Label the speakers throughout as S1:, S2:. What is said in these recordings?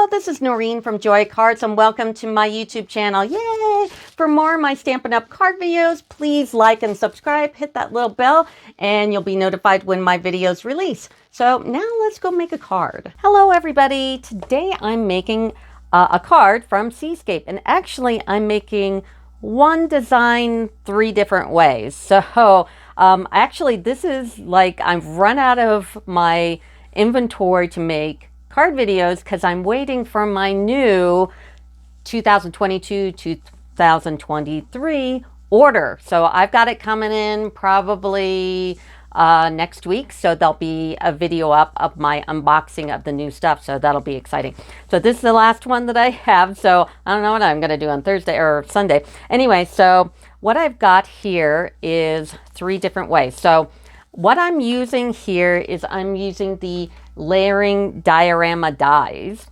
S1: Hello, this is Noreen from Joy Cards and welcome to my YouTube channel. Yay! For more of my Stampin' Up! Card videos, please like and subscribe, hit that little bell, and you'll be notified when my videos release. So now let's go make a card. Hello everybody, today I'm making a card from Seascape, and actually I'm making one design 3 different ways. So actually this is like I've run out of my inventory to make card videos because I'm waiting for my new 2022-2023 order. So I've got it coming in probably next week. So there'll be a video up of my unboxing of the new stuff. So that'll be exciting. So this is the last one that I have. So I don't know what I'm going to do on Thursday or Sunday. Anyway, so what I've got here is 3 different ways. So what I'm using here is I'm using the Layering Diorama dies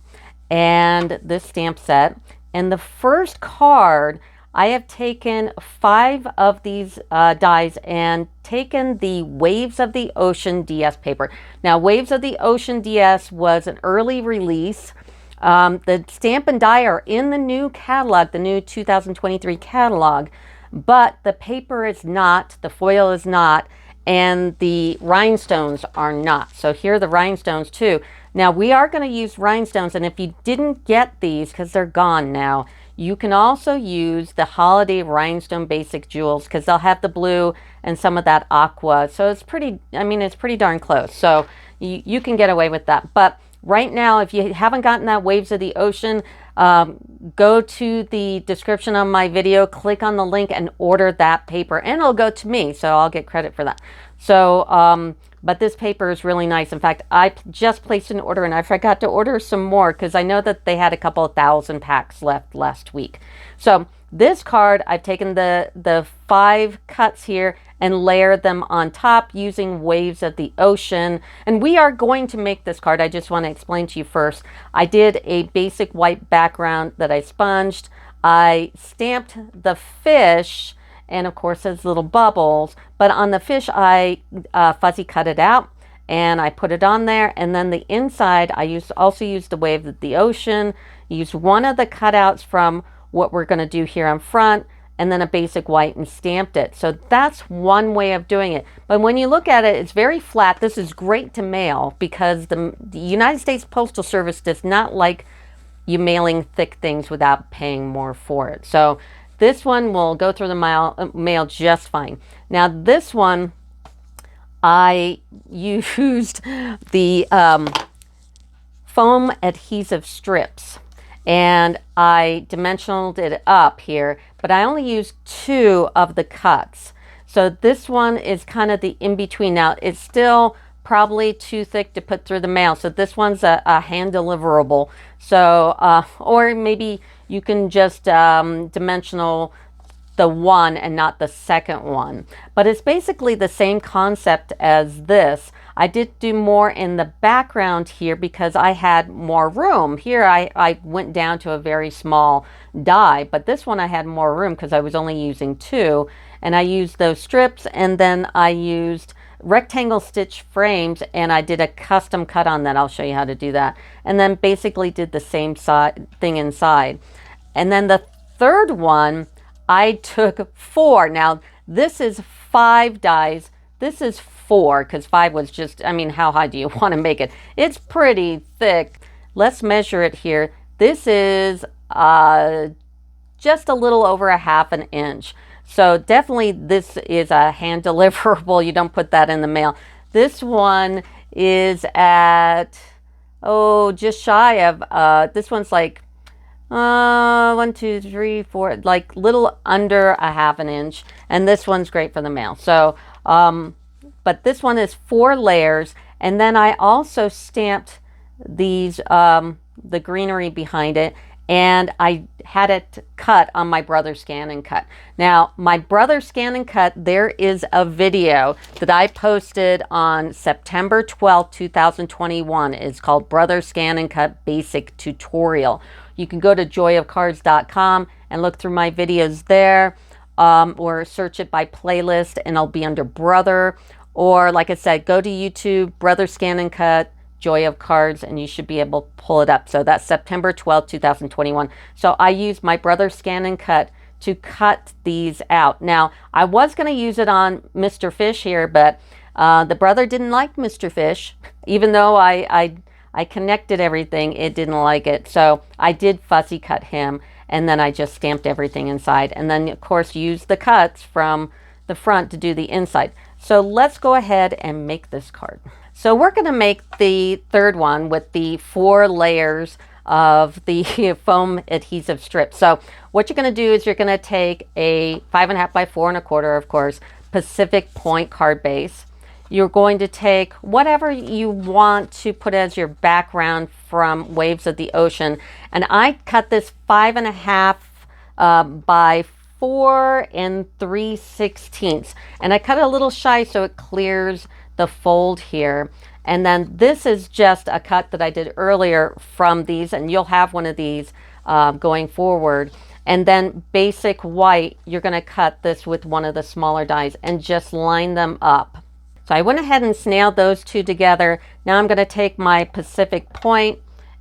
S1: and this stamp set. And the first card, I have taken 5 of these dies and taken the Waves of the Ocean DS paper. Now, Waves of the Ocean DS was an early release. The stamp and die are in the new catalog, the new 2023 catalog, but the paper is not, the foil is not, and the rhinestones are not. So here are the rhinestones too. Now we are going to use rhinestones, and if you didn't get these because they're gone now, you can also use the holiday rhinestone basic jewels because they'll have the blue and some of that aqua. So it's pretty, I mean, it's pretty darn close. So you can get away with that. But right now, if you haven't gotten that Waves of the Ocean, go to the description of my video, click on the link and order that paper, and it'll go to me, so I'll get credit for that. So but this paper is really nice. In fact, I just placed an order and I forgot to order some more because I know that they had a couple of 1,000 packs left last week. So this card, I've taken the 5 cuts here and layered them on top using Waves of the Ocean. And we are going to make this card. I just want to explain to you first. I did a basic white background that I sponged. I stamped the fish, and of course there's little bubbles, but on the fish I fuzzy cut it out and I put it on there. And then the inside I also used the Wave of the Ocean, used one of the cutouts from what we're going to do here on front, and then a basic white and stamped it. So that's one way of doing it. But when you look at it, it's very flat. This is great to mail because the United States Postal Service does not like you mailing thick things without paying more for it. So this one will go through the mail just fine. Now this one, I used the foam adhesive strips and I dimensioned it up here, but I only used 2 of the cuts. So this one is kind of the in-between. Now it's still probably too thick to put through the mail, so this one's a hand deliverable. So or maybe you can just dimensional the one and not the second one, but it's basically the same concept as this. I did do more in the background here because I had more room. Here I went down to a very small die, but this one I had more room because I was only using 2, and I used those strips, and then I used rectangle stitch frames and I did a custom cut on that. I'll show you how to do that. And then basically did the same thing inside. And then the third one, I took 4. Now this is 5 dies. This is 4 because 5 was just, I mean, how high do you want to make it? It's pretty thick. Let's measure it here. This is just a little over a 1/2 inch. So definitely this is a hand deliverable. You don't put that in the mail. This one is at, just shy of, this one's like 1, 2, 3, 4, like little under a 1/2 inch. And this one's great for the mail. So, but this one is 4 layers. And then I also stamped these, the greenery behind it. And I had it cut on my Brother Scan and Cut. Now, my Brother Scan and Cut, there is a video that I posted on September 12th, 2021. It's called Brother Scan and Cut Basic Tutorial. You can go to joyofcards.com and look through my videos there, or search it by playlist and it'll be under Brother. Or like I said, go to YouTube, Brother Scan and Cut, Joy of Cards, and you should be able to pull it up. So that's September 12th, 2021. So I used my brother's Scan and Cut to cut these out. Now, I was going to use it on Mr. Fish here, but the brother didn't like Mr. Fish. Even though I connected everything, it didn't like it. So I did fussy cut him, and then I just stamped everything inside. And then, of course, use the cuts from the front to do the inside. So let's go ahead and make this card. So we're going to make the third one with the 4 layers of the foam adhesive strip. So what you're going to do is you're going to take a 5.5 by 4.25, of course, Pacific Point card base. You're going to take whatever you want to put as your background from Waves of the Ocean. And I cut this 5.5 by 4 3/16. And I cut it a little shy so it clears the fold here. And then this is just a cut that I did earlier from these, and you'll have one of these going forward. And then basic white, you're going to cut this with one of the smaller dies and just line them up. So I went ahead and snailed those two together. Now I'm going to take my Pacific Point,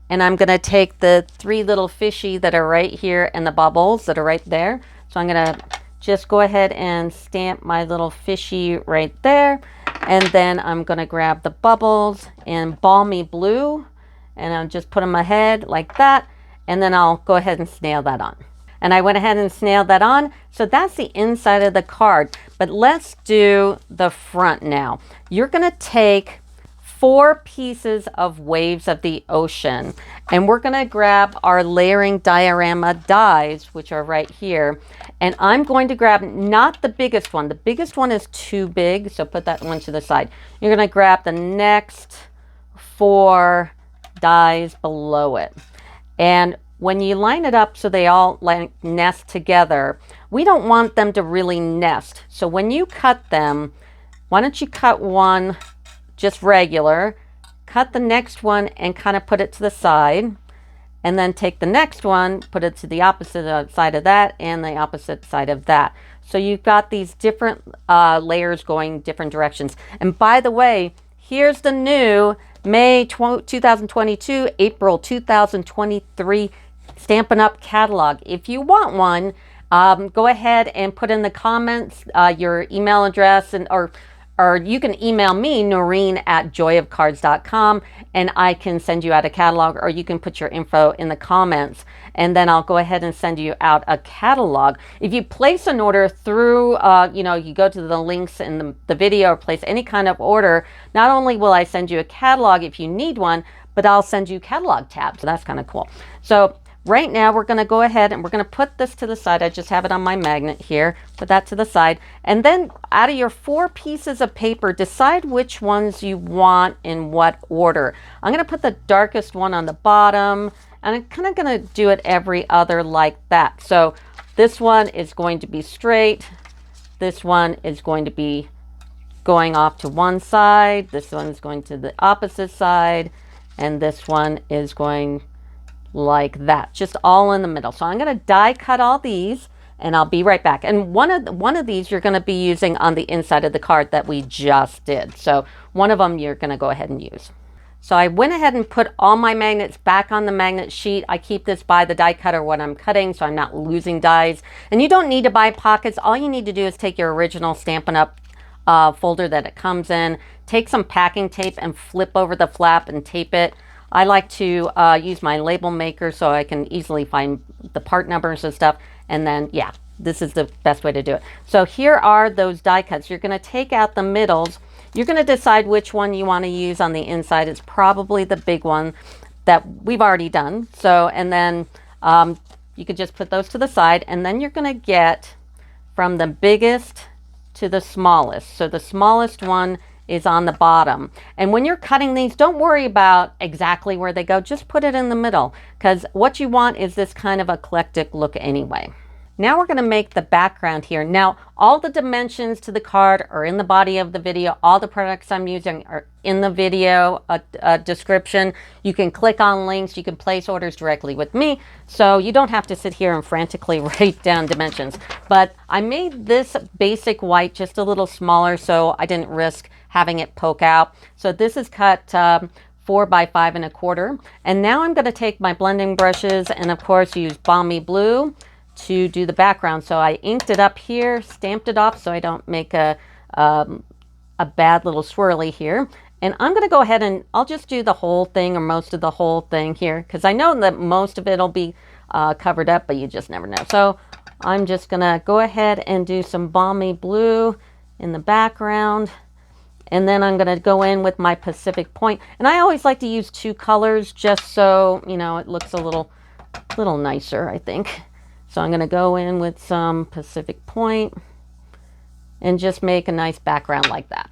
S1: and I'm going to take the 3 little fishy that are right here and the bubbles that are right there. So I'm going to just go ahead and stamp my little fishy right there. And then I'm going to grab the bubbles in Balmy Blue, and I'll just put them ahead like that. And then I'll go ahead and snail that on. And I went ahead and snailed that on. So that's the inside of the card. But let's do the front now. You're going to take 4 pieces of Waves of the Ocean, and we're going to grab our Layering Diorama dies, which are right here. And I'm going to grab not the biggest one. The biggest one is too big, so put that one to the side. You're going to grab the next 4 dies below it. And when you line it up so they all like nest together, we don't want them to really nest. So when you cut them, why don't you cut one just regular, cut the next one and kind of put it to the side, and then take the next one, put it to the opposite side of that and the opposite side of that. So you've got these different layers going different directions. And by the way, here's the new May 2022, April 2023 Stampin' Up catalog. If you want one, go ahead and put in the comments your email address, and or you can email me, Noreen at joyofcards.com, and I can send you out a catalog, or you can put your info in the comments, and then I'll go ahead and send you out a catalog. If you place an order through, you go to the links in the video or place any kind of order, not only will I send you a catalog if you need one, but I'll send you catalog tabs. So that's kind of cool. So right now we're going to go ahead and we're going to put this to the side. I just have it on my magnet here. Put that to the side. And then out of your 4 pieces of paper, decide which ones you want in what order. I'm going to put the darkest one on the bottom, and I'm kind of going to do it every other like that. So this one is going to be straight. This one is going to be going off to one side. This one is going to the opposite side. And this one is going like that, just all in the middle. So I'm going to die cut all these, and I'll be right back. And one of these you're going to be using on the inside of the card that we just did. So one of them you're going to go ahead and use. So I went ahead and put all my magnets back on the magnet sheet. I keep this by the die cutter when I'm cutting, so I'm not losing dies. And you don't need to buy pockets. All you need to do is take your original Stampin' Up folder that it comes in, take some packing tape and flip over the flap and tape it. I like to use my label maker so I can easily find the part numbers and stuff. And then, yeah, this is the best way to do it. So here are those die cuts. You're going to take out the middles. You're going to decide which one you want to use on the inside. It's probably the big one that we've already done. So, and then you could just put those to the side. And then you're going to get from the biggest to the smallest. So the smallest one is on the bottom. And when you're cutting these, don't worry about exactly where they go. Just put it in the middle, because what you want is this kind of eclectic look anyway. Now we're going to make the background here. Now, all the dimensions to the card are in the body of the video. All the products I'm using are in the video description. You can click on links. You can place orders directly with me. So you don't have to sit here and frantically write down dimensions. But I made this basic white just a little smaller, so I didn't risk having it poke out. So this is cut 4 by 5 1/4. And now I'm going to take my blending brushes and of course use Balmy Blue to do the background. So I inked it up here, stamped it off so I don't make a bad little swirly here. And I'm going to go ahead and I'll just do the whole thing or most of the whole thing here because I know that most of it will be covered up, but you just never know. So I'm just going to go ahead and do some Balmy Blue in the background. And then I'm going to go in with my Pacific Point. And I always like to use 2 colors just so, you know, it looks a little nicer, I think. So I'm going to go in with some Pacific Point and just make a nice background like that.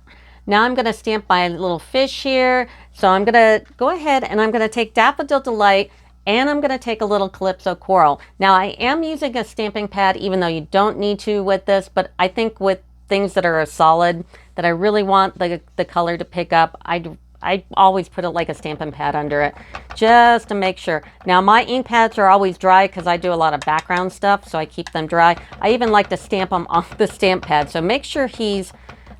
S1: Now I'm going to stamp my little fish here. So I'm going to go ahead and I'm going to take Daffodil Delight and I'm going to take a little Calypso Coral. Now I am using a stamping pad even though you don't need to with this, but I think with things that are a solid that I really want the color to pick up, I always put it like a stamping pad under it just to make sure. Now my ink pads are always dry because I do a lot of background stuff, so I keep them dry. I even like to stamp them off the stamp pad, so make sure he's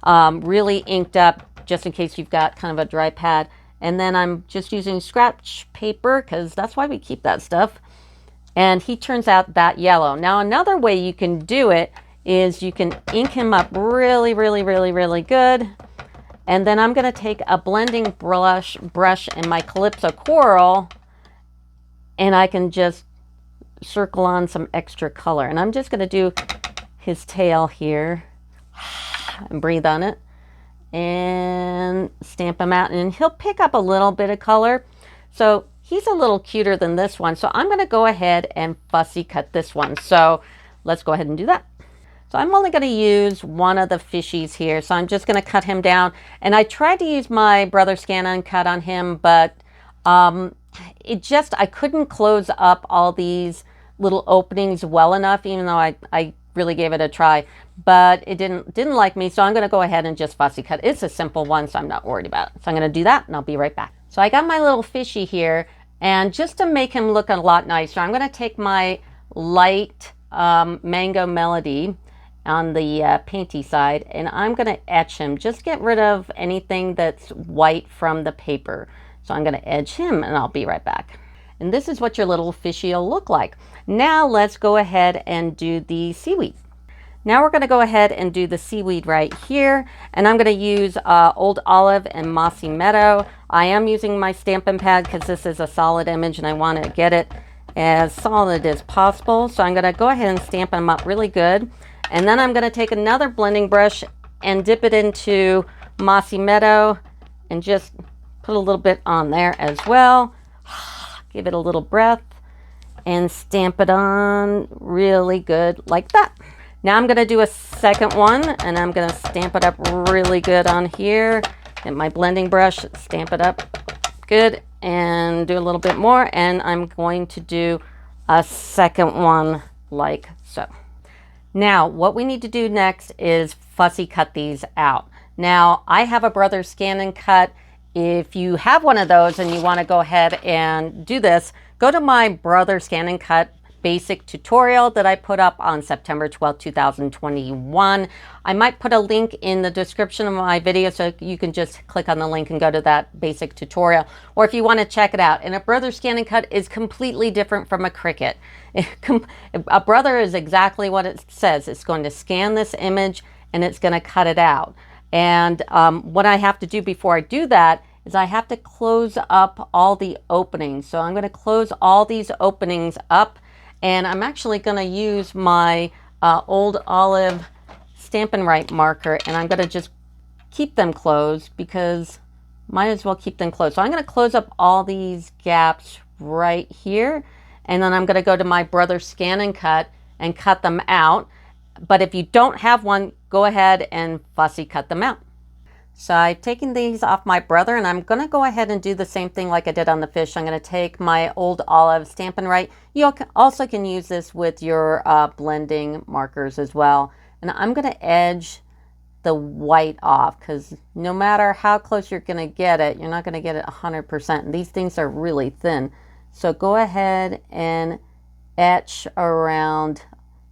S1: really inked up just in case you've got kind of a dry pad. And then I'm just using scratch paper because that's why we keep that stuff. And he turns out that yellow. Now another way you can do it is you can ink him up really good. And then I'm going to take a blending brush and my Calypso Coral and I can just circle on some extra color. And I'm just going to do his tail here and breathe on it and stamp him out. And he'll pick up a little bit of color. So he's a little cuter than this one. So I'm going to go ahead and fussy cut this one. So let's go ahead and do that. So I'm only going to use one of the fishies here. So I'm just going to cut him down. And I tried to use my Brother Scan and cut on him, but I couldn't close up all these little openings well enough, even though I really gave it a try. But it didn't like me, so I'm going to go ahead and just fussy cut. It's a simple one, so I'm not worried about it. So I'm going to do that, and I'll be right back. So I got my little fishy here, and just to make him look a lot nicer, I'm going to take my light Mango Melody on the painty side, and I'm going to etch him. Just get rid of anything that's white from the paper. So I'm going to edge him, and I'll be right back. And this is what your little fishy will look like. Now let's go ahead and do the seaweed. Now we're going to go ahead and do the seaweed right here, and I'm going to use Old Olive and Mossy Meadow. I am using my Stampin' Pad because this is a solid image and I want to get it as solid as possible. So I'm going to go ahead and stamp them up really good. And then I'm going to take another blending brush and dip it into Mossy Meadow and just put a little bit on there as well. Give it a little breath and stamp it on really good like that. Now I'm going to do a second one and I'm going to stamp it up really good on here. And my blending brush, stamp it up good and do a little bit more. And I'm going to do a second one like so. Now, what we need to do next is fussy cut these out. Now, I have a Brother Scan and Cut. If you have one of those and you want to go ahead and do this, go to my Brother Scan and Cut basic tutorial that I put up on September 12, 2021. I might put a link in the description of my video so you can just click on the link and go to that basic tutorial. Or if you want to check it out. And a Brother Scan and Cut is completely different from a Cricut. A Brother is exactly what it says. It's going to scan this image and it's going to cut it out. And what I have to do before I do that is I have to close up all the openings. So I'm going to close all these openings up. And I'm actually going to use my Old Olive Stampin' Right marker, and I'm going to just keep them closed because might as well keep them closed. So I'm going to close up all these gaps right here, and then I'm going to go to my Brother Scan and cut them out. But if you don't have one, go ahead and fussy cut them out. So I've taken these off my Brother, and I'm going to go ahead and do the same thing like I did on the fish. I'm going to take my Old Olive Stampin' Right. You also can use this with your blending markers as well. And I'm going to edge the white off because no matter how close you're going to get it, you're not going to get it 100%. And these things are really thin. So go ahead and etch around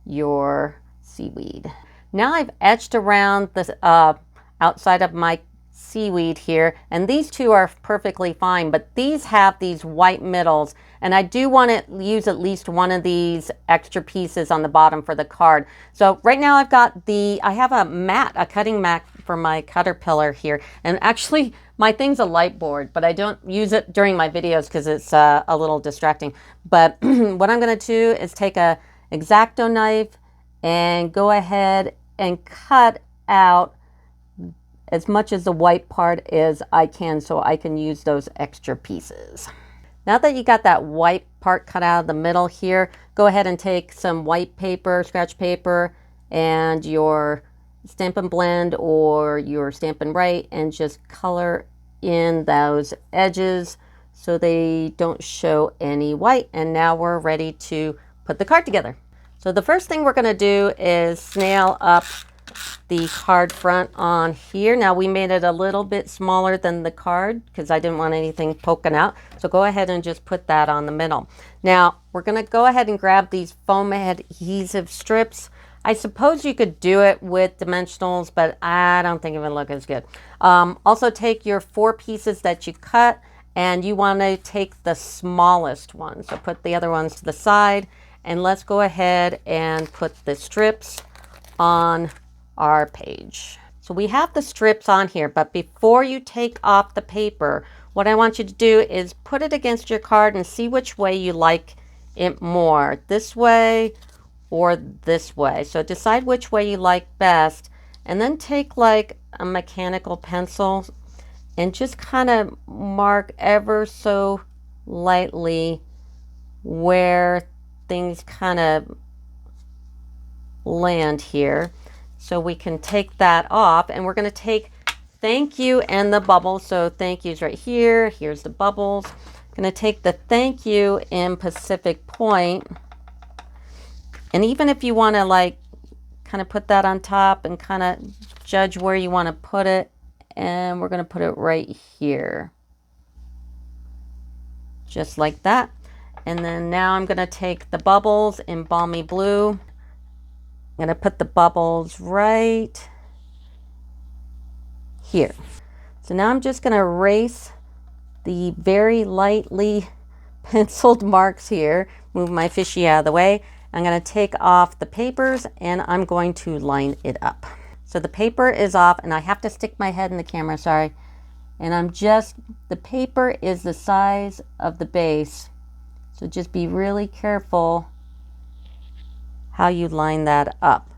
S1: your seaweed. Now I've etched around the outside of my Seaweed here, and these two are perfectly fine, but these have these white middles, and I do want to use at least one of these extra pieces on the bottom for the card. So right now I have a cutting mat for my caterpillar here, and actually my thing's a light board, but I don't use it during my videos because it's a little distracting. But what I'm going to do is take a X-Acto knife and go ahead and cut out as much as the white part as I can so I can use those extra pieces. Now that you got that white part cut out of the middle here, go ahead and take some white paper, scratch paper, and your Stampin' Blend or your Stampin' Write, and just color in those edges so they don't show any white. And now we're ready to put the card together. So the first thing we're going to do is snail up the card front on here. Now we made it a little bit smaller than the card because I didn't want anything poking out. So go ahead and just put that on the middle. Now we're going to go ahead and grab these foam adhesive strips. I suppose you could do it with dimensionals, but I don't think it would look as good. Also take your 4 pieces that you cut, and you want to take the smallest one. So put the other ones to the side, and let's go ahead and put the strips on our page. So we have the strips on here, but before you take off the paper, what I want you to do is put it against your card and see which way you like it more, this way or this way. So decide which way you like best, and then take like a mechanical pencil and just kind of mark ever so lightly where things kind of land here. So we can take that off, and we're going to take thank you and the bubbles. So thank you's right here. Here's the bubbles. I'm going to take the thank you in Pacific Point. And even if you want to like kind of put that on top and kind of judge where you want to put it, and we're going to put it right here. Just like that. And then now I'm going to take the bubbles in Balmy Blue. I'm going to put the bubbles right here. So now I'm just going to erase the very lightly penciled marks here. Move my fishy out of the way. I'm going to take off the papers, and I'm going to line it up. So the paper is off, and I have to stick my head in the camera, sorry. And the paper is the size of the base. So just be really careful how you line that up.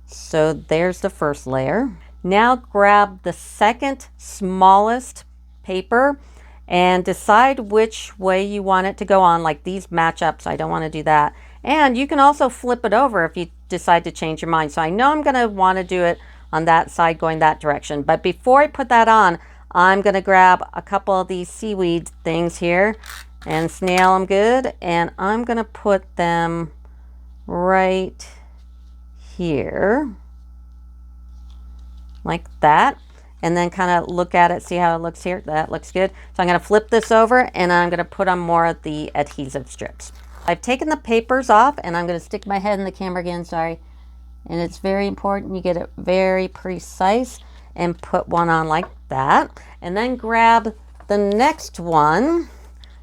S1: So there's the first layer. Now grab the second smallest paper and decide which way you want it to go on. Like these match up, so I don't want to do that. And you can also flip it over if you decide to change your mind. So I know I'm going to want to do it on that side going that direction. But before I put that on, I'm going to grab a couple of these seaweed things here and snail them good. And I'm going to put them right here like that, and then kind of look at it, see how it looks here. That looks good. So I'm going to flip this over, and I'm going to put on more of the adhesive strips. I've taken the papers off, and I'm going to stick my head in the camera again, sorry. And it's very important you get it very precise, and put one on like that, and then grab the next one.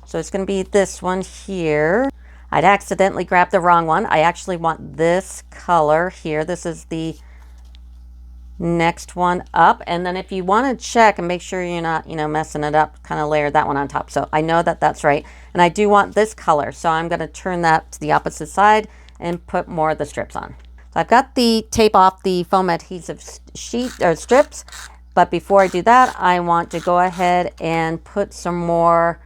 S1: So it's going to be this one here. I'd accidentally grabbed the wrong one. I actually want this color here. This is the next one up. And then if you want to check and make sure you're not, messing it up, kind of layer that one on top. So I know that that's right. And I do want this color. So I'm going to turn that to the opposite side and put more of the strips on. So I've got the tape off the foam adhesive strips. But before I do that, I want to go ahead and put some more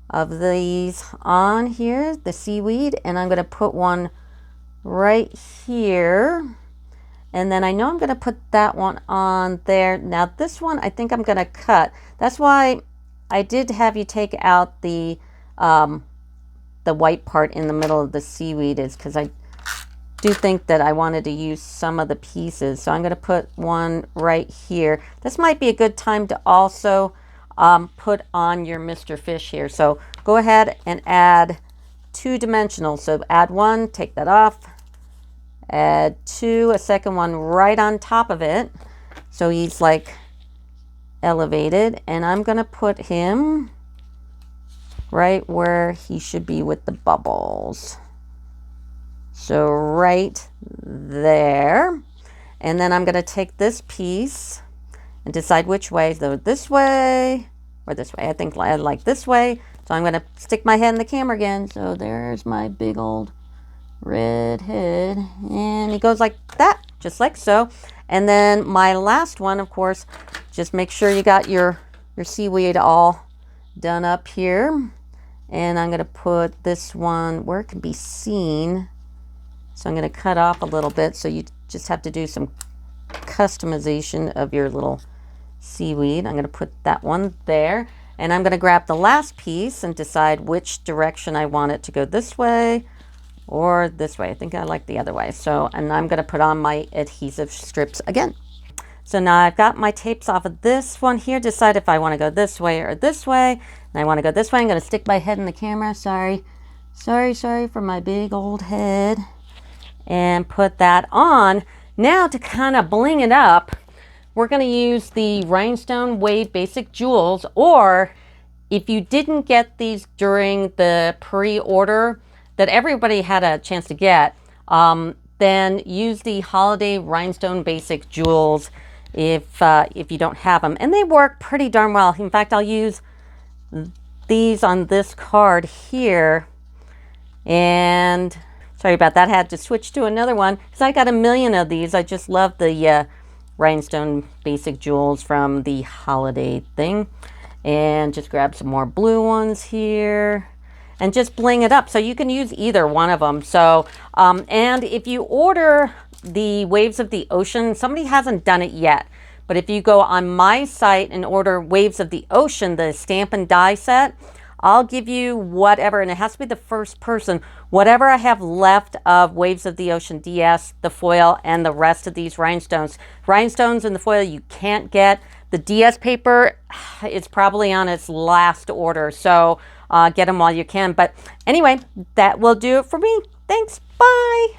S1: of these on here, the seaweed, and I'm going to put one right here, and then I know I'm going to put that one on there. Now this one I think I'm going to cut. That's why I did have you take out the white part in the middle of the seaweed, is because I do think that I wanted to use some of the pieces. So I'm going to put one right here. This might be a good time to also put on your Mr. Fish here. So go ahead and add 2 dimensionals. So add 1, take that off, add 2, a second one right on top of it. So he's like elevated, and I'm going to put him right where he should be with the bubbles. So right there. And then I'm going to take this piece and decide which way, so this way or this way. I think I like this way. So I'm going to stick my head in the camera again. So there's my big old red head. And he goes like that, just like so. And then my last one, of course, just make sure you got your seaweed all done up here. And I'm going to put this one where it can be seen. So I'm going to cut off a little bit, so you just have to do some customization of your little seaweed. I'm going to put that one there, and I'm going to grab the last piece and decide which direction I want it to go, this way or this way. I think I like the other way. So, and I'm going to put on my adhesive strips again. So now I've got my tapes off of this one here, decide if I want to go this way or this way. And I want to go this way. I'm going to stick my head in the camera. Sorry for my big old head. And put that on. Now to kind of bling it up, we're going to use the Rhinestone Wave Basic Jewels, or if you didn't get these during the pre-order that everybody had a chance to get, then use the Holiday Rhinestone Basic Jewels if you don't have them. And they work pretty darn well. In fact, I'll use these on this card here. And sorry about that. I had to switch to another one because I got a million of these. I just love the Rhinestone Basic Jewels from the holiday thing. And just grab some more blue ones here and just bling it up. So you can use either one of them. So, and if you order the Waves of the Ocean, somebody hasn't done it yet, but if you go on my site and order Waves of the Ocean, the stamp and die set, I'll give you whatever, and it has to be the first person, whatever I have left of Waves of the Ocean DS, the foil, and the rest of these rhinestones. Rhinestones and the foil you can't get. The DS paper is probably on its last order, so get them while you can. But anyway, that will do it for me. Thanks. Bye.